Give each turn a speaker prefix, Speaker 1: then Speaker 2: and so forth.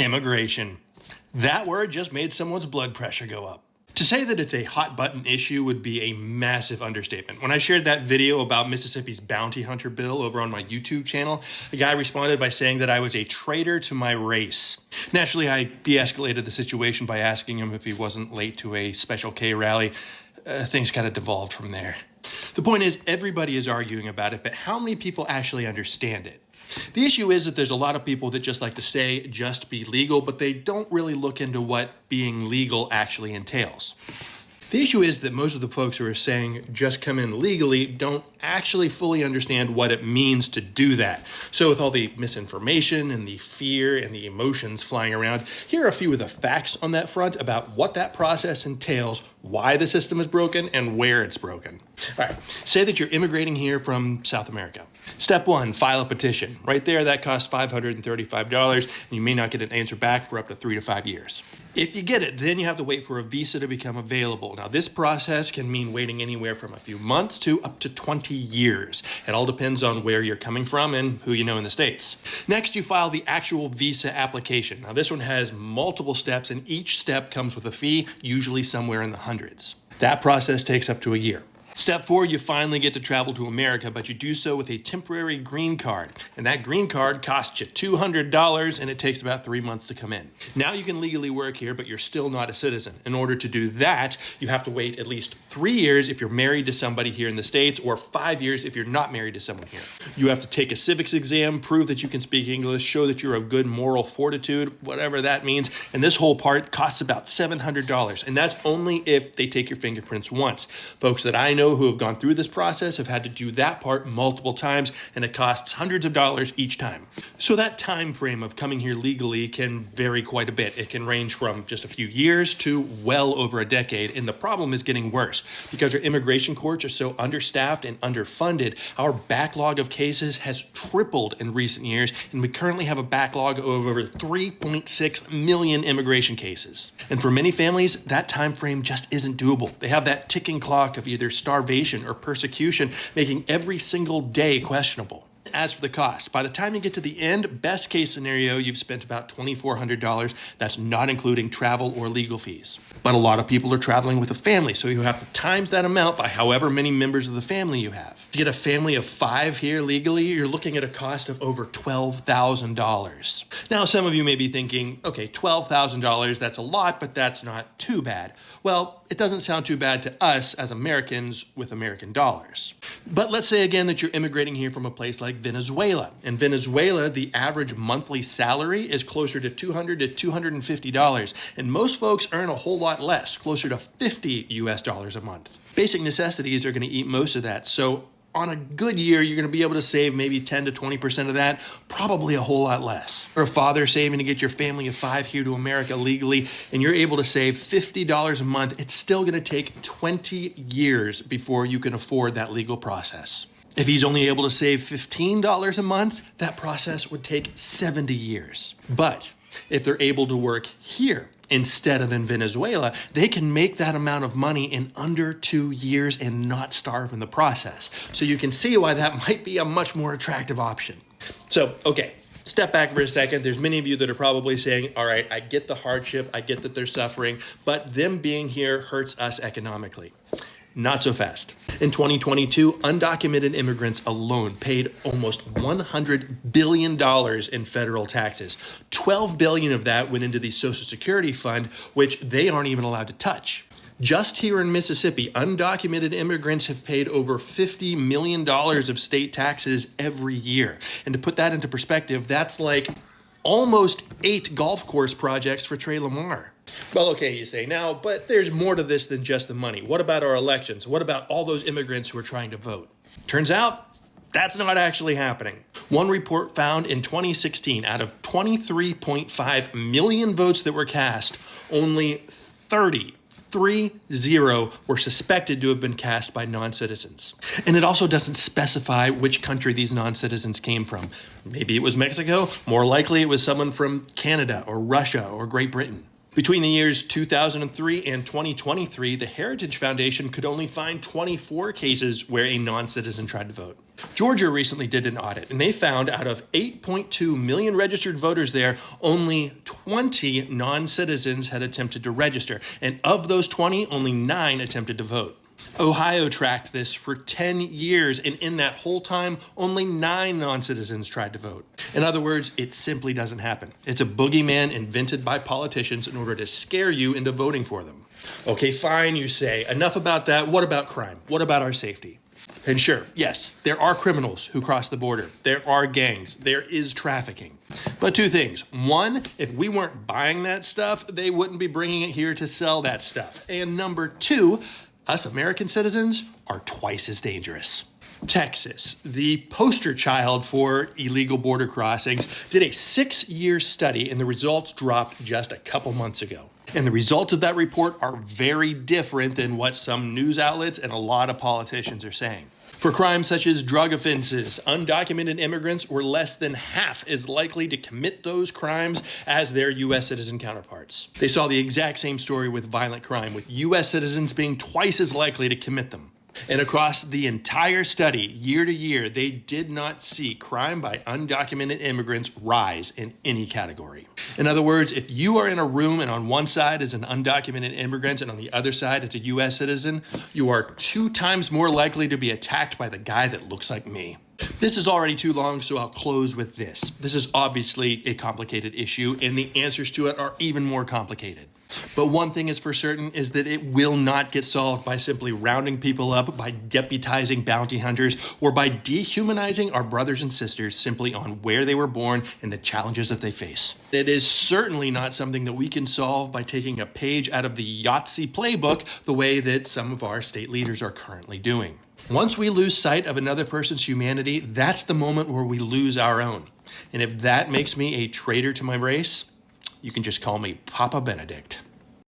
Speaker 1: Immigration. That word just made someone's blood pressure go up. To say that it's a hot button issue would be a massive understatement. When I shared that video about Mississippi's bounty hunter bill over on my YouTube channel, the guy responded by saying that I was a traitor to my race. Naturally, I de-escalated the situation by asking him if he wasn't late to a Special K rally. Things kind of devolved from there. The point is, everybody is arguing about it, but how many people actually understand it? The issue is that there's a lot of people that just like to say, just be legal, but they don't really look into what being legal actually entails. The issue is that most of the folks who are saying just come in legally don't actually fully understand what it means to do that. So with all the misinformation and the fear and the emotions flying around, here are a few of the facts on that front about what that process entails, why the system is broken, and where it's broken. All right, say that you're immigrating here from South America. Step one, file a petition. Right there, that costs $535, and you may not get an answer back for up to 3 to 5 years. If you get it, then you have to wait for a visa to become available. Now, this process can mean waiting anywhere from a few months to up to 20 years. It all depends on where you're coming from and who you know in the States. Next, you file the actual visa application. Now, this one has multiple steps, and each step comes with a fee, usually somewhere in the hundreds. That process takes up to a year. Step 4, you finally get to travel to America, but you do so with a temporary green card. And that green card costs you $200 and it takes about 3 months to come in. Now you can legally work here, but you're still not a citizen. In order to do that, you have to wait at least 3 years if you're married to somebody here in the States, or 5 years if you're not married to someone here. You have to take a civics exam, prove that you can speak English, show that you're of good moral fortitude, whatever that means. And this whole part costs about $700. And that's only if they take your fingerprints once. Folks that I know who have gone through this process have had to do that part multiple times, and it costs hundreds of dollars each time. So that time frame of coming here legally can vary quite a bit. It can range from just a few years to well over a decade, and the problem is getting worse. Because our immigration courts are so understaffed and underfunded, our backlog of cases has tripled in recent years, and we currently have a backlog of over 3.6 million immigration cases. And for many families, that time frame just isn't doable. They have that ticking clock of either starvation or persecution, making every single day questionable. As for the cost, by the time you get to the end, best case scenario, you've spent about $2,400. That's not including travel or legal fees. But a lot of people are traveling with a family, so you have to times that amount by however many members of the family you have. To get a family of 5 here legally, you're looking at a cost of over $12,000. Now, some of you may be thinking, okay, $12,000, that's a lot, but that's not too bad. Well, it doesn't sound too bad to us as Americans with American dollars. But let's say again that you're immigrating here from a place like Venezuela. In Venezuela, the average monthly salary is closer to $200 to $250, and most folks earn a whole lot less, closer to $50 US a month. Basic necessities are going to eat most of that, so on a good year, you're going to be able to save maybe 10 to 20% of that, probably a whole lot less. Or a father saving to get your family of 5 here to America legally, and you're able to save $50 a month, it's still going to take 20 years before you can afford that legal process. If he's only able to save $15 a month, that process would take 70 years. But if they're able to work here instead of in Venezuela, they can make that amount of money in under 2 years and not starve in the process. So you can see why that might be a much more attractive option. So, okay, step back for a second. There's many of you that are probably saying, all right, I get the hardship, I get that they're suffering, but them being here hurts us economically. Not so fast. In 2022, undocumented immigrants alone paid almost $100 billion in federal taxes. $12 billion of that went into the Social Security fund, which they aren't even allowed to touch. Just here in Mississippi, undocumented immigrants have paid over $50 million of state taxes every year. And to put that into perspective, that's like almost 8 golf course projects for Trey Lamar. Well, okay, you say now, but there's more to this than just the money. What about our elections? What about all those immigrants who are trying to vote? Turns out, that's not actually happening. One report found in 2016, out of 23.5 million votes that were cast, only 30 were suspected to have been cast by non-citizens. And it also doesn't specify which country these non-citizens came from. Maybe it was Mexico. More likely it was someone from Canada or Russia or Great Britain. Between the years 2003 and 2023, the Heritage Foundation could only find 24 cases where a non-citizen tried to vote. Georgia recently did an audit, and they found out of 8.2 million registered voters there, only 20 non-citizens had attempted to register, and of those 20, only 9 attempted to vote. Ohio tracked this for 10 years, and in that whole time, only 9 non-citizens tried to vote. In other words, it simply doesn't happen. It's a boogeyman invented by politicians in order to scare you into voting for them. Okay, fine, you say. Enough about that. What about crime? What about our safety? And sure, yes, there are criminals who cross the border. There are gangs. There is trafficking. But 2 things. 1, if we weren't buying that stuff, they wouldn't be bringing it here to sell that stuff. And number 2, us American citizens are twice as dangerous. Texas, the poster child for illegal border crossings, did a 6-year study, and the results dropped just a couple months ago. And the results of that report are very different than what some news outlets and a lot of politicians are saying. For crimes such as drug offenses, undocumented immigrants were less than half as likely to commit those crimes as their U.S. citizen counterparts. They saw the exact same story with violent crime, with U.S. citizens being twice as likely to commit them. And across the entire study, year to year, they did not see crime by undocumented immigrants rise in any category. In other words, if you are in a room and on one side is an undocumented immigrant and on the other side is a U.S. citizen, you are 2 times more likely to be attacked by the guy that looks like me. This is already too long, so I'll close with this. This is obviously a complicated issue, and the answers to it are even more complicated. But one thing is for certain is that it will not get solved by simply rounding people up, by deputizing bounty hunters, or by dehumanizing our brothers and sisters simply on where they were born and the challenges that they face. It is certainly not something that we can solve by taking a page out of the Yahtzee playbook the way that some of our state leaders are currently doing. Once we lose sight of another person's humanity, that's the moment where we lose our own. And if that makes me a traitor to my race, you can just call me Papa Benedict.